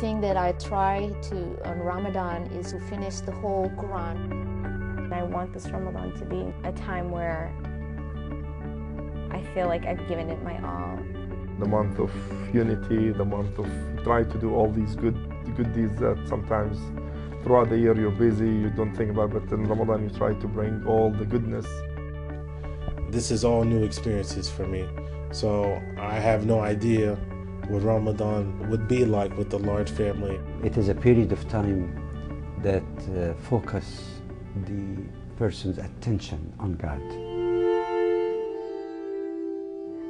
thing that I try to on Ramadan is to finish the whole Quran. I want this Ramadan to be a time where I feel like I've given it my all. The month of unity, the month of try to do all these good deeds that sometimes throughout the year you're busy, you don't think about, but in Ramadan you try to bring all the goodness. This is all new experiences for me, so I have no idea what Ramadan would be like with a large family. It is a period of time that focus the person's attention on God.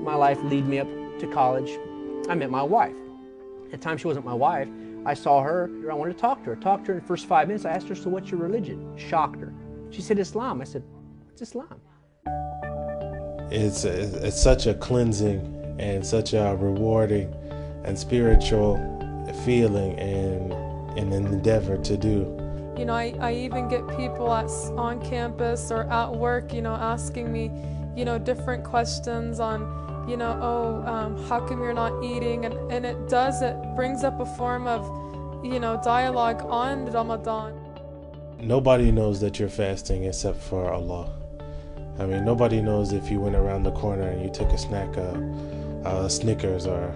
My life led me up to college. I met my wife. At the time she wasn't my wife, I saw her, I wanted to talk to her. Talked to her in the first 5 minutes, I asked her, so what's your religion? Shocked her. She said Islam. I said, what's Islam? It's such a cleansing and such a rewarding and spiritual feeling and an endeavor to do. You know, I even get people on campus or at work, you know, asking me, you know, different questions on, you know, how come you're not eating? And it brings up a form of, you know, dialogue on Ramadan. Nobody knows that you're fasting except for Allah. I mean, nobody knows if you went around the corner and you took a snack, a Snickers or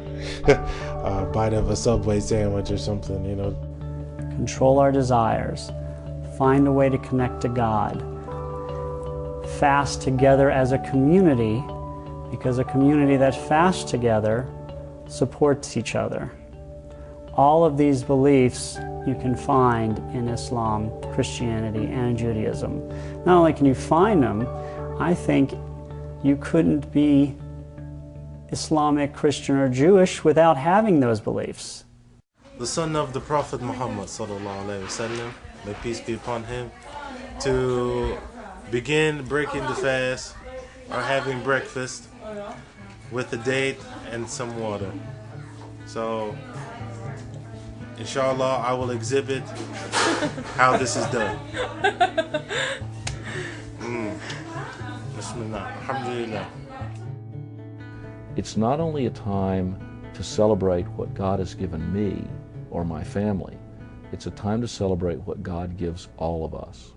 a bite of a Subway sandwich or something, you know. Control our desires, find a way to connect to God, fast together as a community, because a community that fasts together supports each other. All of these beliefs you can find in Islam, Christianity, and Judaism. Not only can you find them, I think you couldn't be Islamic, Christian, or Jewish without having those beliefs. The son of the Prophet Muhammad sallallahu alaihi wasallam, may peace be upon him, to begin breaking the fast or having breakfast with a date and some water. So, inshallah, I will exhibit how this is done. Bismillah, alhamdulillah. It's not only a time to celebrate what God has given me or my family, it's a time to celebrate what God gives all of us.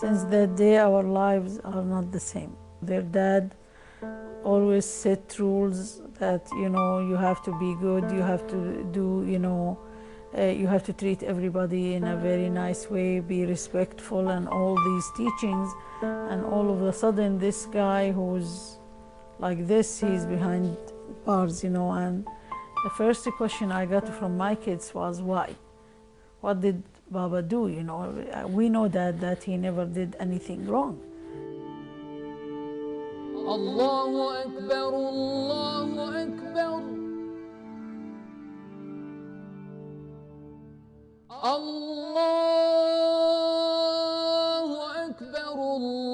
Since that day, our lives are not the same. Their dad always set rules that, you know, you have to be good, you have to do, you know, you have to treat everybody in a very nice way, be respectful, and all these teachings. And all of a sudden, this guy who's like this, he's behind bars, you know. And the first question I got from my kids was, why? What did Baba do? You know, we know that he never did anything wrong. Allahu Akbar, Allahu Akbar. Allahu Akbar, Allahu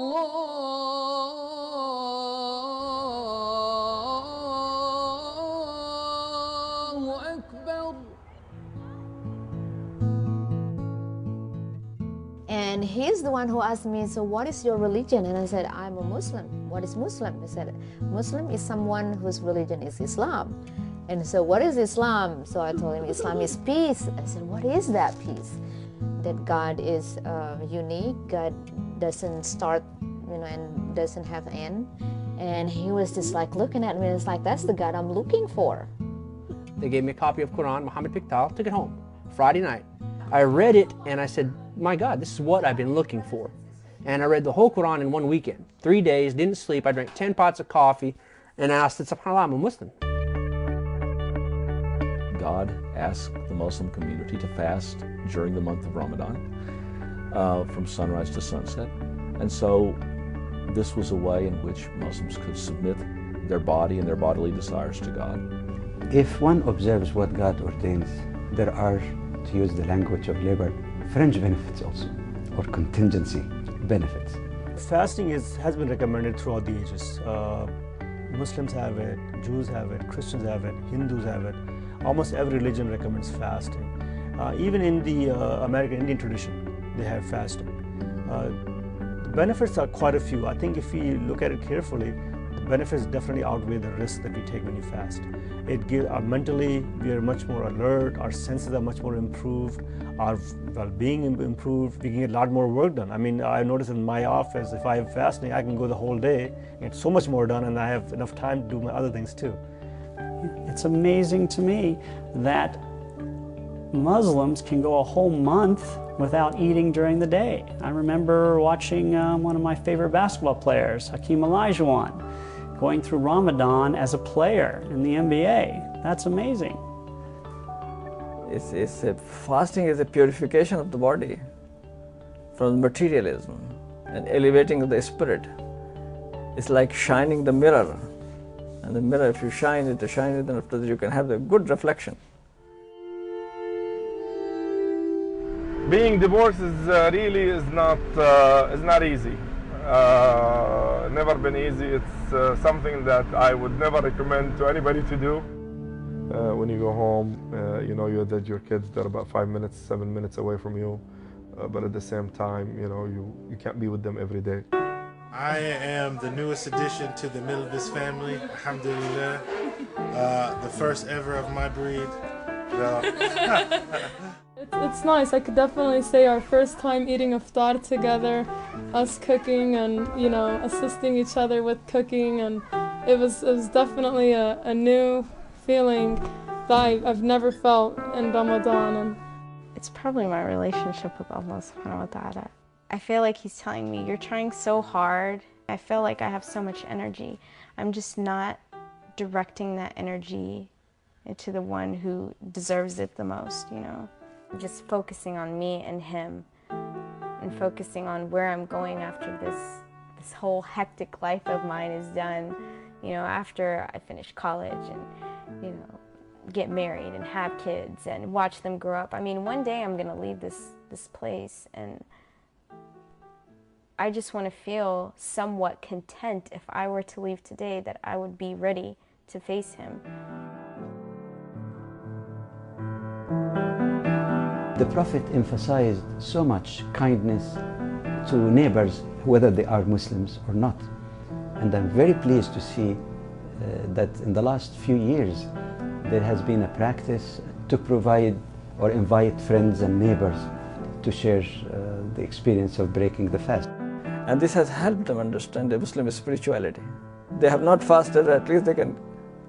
Akbar. And he's the one who asked me, so what is your religion? And I said, I'm a Muslim. What is Muslim? He said, Muslim is someone whose religion is Islam. And so what is Islam? So I told him Islam is peace. I said, what is that peace? That God is unique, God doesn't start, you know, and doesn't have end. And he was just like looking at me, and it's like, that's the God I'm looking for. They gave me a copy of Quran, Muhammad picked out, took it home, Friday night. I read it and I said, my God, this is what I've been looking for. And I read the whole Quran in one weekend, 3 days, didn't sleep. I drank 10 pots of coffee, and I said, SubhanAllah, I'm a Muslim. God asked the Muslim community to fast during the month of Ramadan, from sunrise to sunset. And so this was a way in which Muslims could submit their body and their bodily desires to God. If one observes what God ordains, there are, to use the language of labor, fringe benefits also, or contingency benefits. Fasting has been recommended throughout the ages. Muslims have it, Jews have it, Christians have it, Hindus have it. Almost every religion recommends fasting. Even in the American Indian tradition, they have fasting. The benefits are quite a few. I think if we look at it carefully, The benefits definitely outweigh the risks that we take when you fast. It gives mentally we are much more alert, our senses are much more improved, our well-being improved, we can get a lot more work done. I mean, I notice in my office, if I'm fasting, I can go the whole day, get so much more done, and I have enough time to do my other things too. It's amazing to me that Muslims can go a whole month without eating during the day. I remember watching one of my favorite basketball players, Hakeem Olajuwon, going through Ramadan as a player in the NBA. That's amazing. Fasting is a purification of the body from materialism and elevating of the spirit. It's like shining the mirror. And the mirror, if you shine it, then after that you can have a good reflection. Being divorced is really not easy. Never been easy. It's something that I would never recommend to anybody to do. When you go home, you know that your kids, they're about 5 minutes, 7 minutes away from you, but at the same time, you know, you can't be with them every day. I am the newest addition to the Milibus family, alhamdulillah. The first ever of my breed. It's nice. I could definitely say our first time eating iftar together, us cooking and, you know, assisting each other with cooking, and it was definitely a new feeling that I've never felt in Ramadan. And it's probably my relationship with Allah subhanahu wa ta'ala. I feel like He's telling me, you're trying so hard. I feel like I have so much energy. I'm just not directing that energy into the one who deserves it the most, you know. I'm just focusing on me and Him, and focusing on where I'm going after this whole hectic life of mine is done, you know, after I finish college and, you know, get married and have kids and watch them grow up. I mean, one day I'm gonna leave this place, and I just want to feel somewhat content if I were to leave today, that I would be ready to face Him. The Prophet emphasized so much kindness to neighbors, whether they are Muslims or not. And I'm very pleased to see that in the last few years there has been a practice to provide or invite friends and neighbors to share the experience of breaking the fast. And this has helped them understand the Muslim spirituality. They have not fasted, at least they can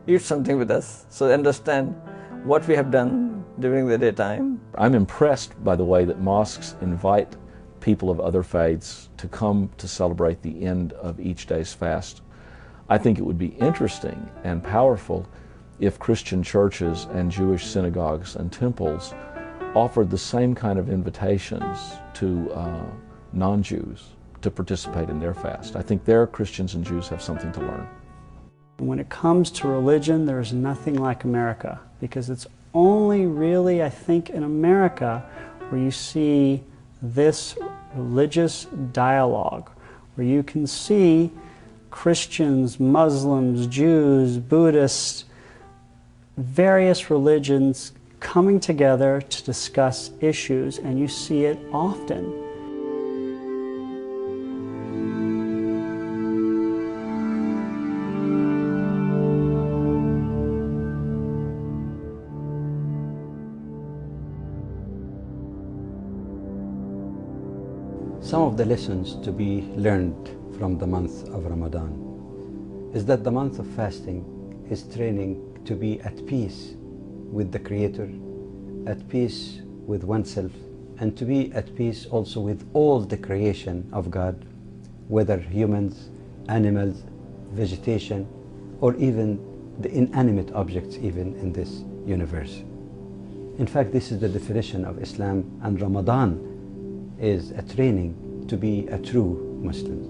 eat something with us, so they understand what we have done during the daytime. I'm impressed by the way that mosques invite people of other faiths to come to celebrate the end of each day's fast. I think it would be interesting and powerful if Christian churches and Jewish synagogues and temples offered the same kind of invitations to non-Jews to participate in their fast. I think their Christians and Jews have something to learn. When it comes to religion, there's nothing like America, because it's only really, I think, in America where you see this religious dialogue, where you can see Christians, Muslims, Jews, Buddhists, various religions coming together to discuss issues, and you see it often. Some of the lessons to be learned from the month of Ramadan is that the month of fasting is training to be at peace with the Creator, at peace with oneself, and to be at peace also with all the creation of God, whether humans, animals, vegetation, or even the inanimate objects even in this universe. In fact, this is the definition of Islam, and Ramadan is a training to be a true Muslim.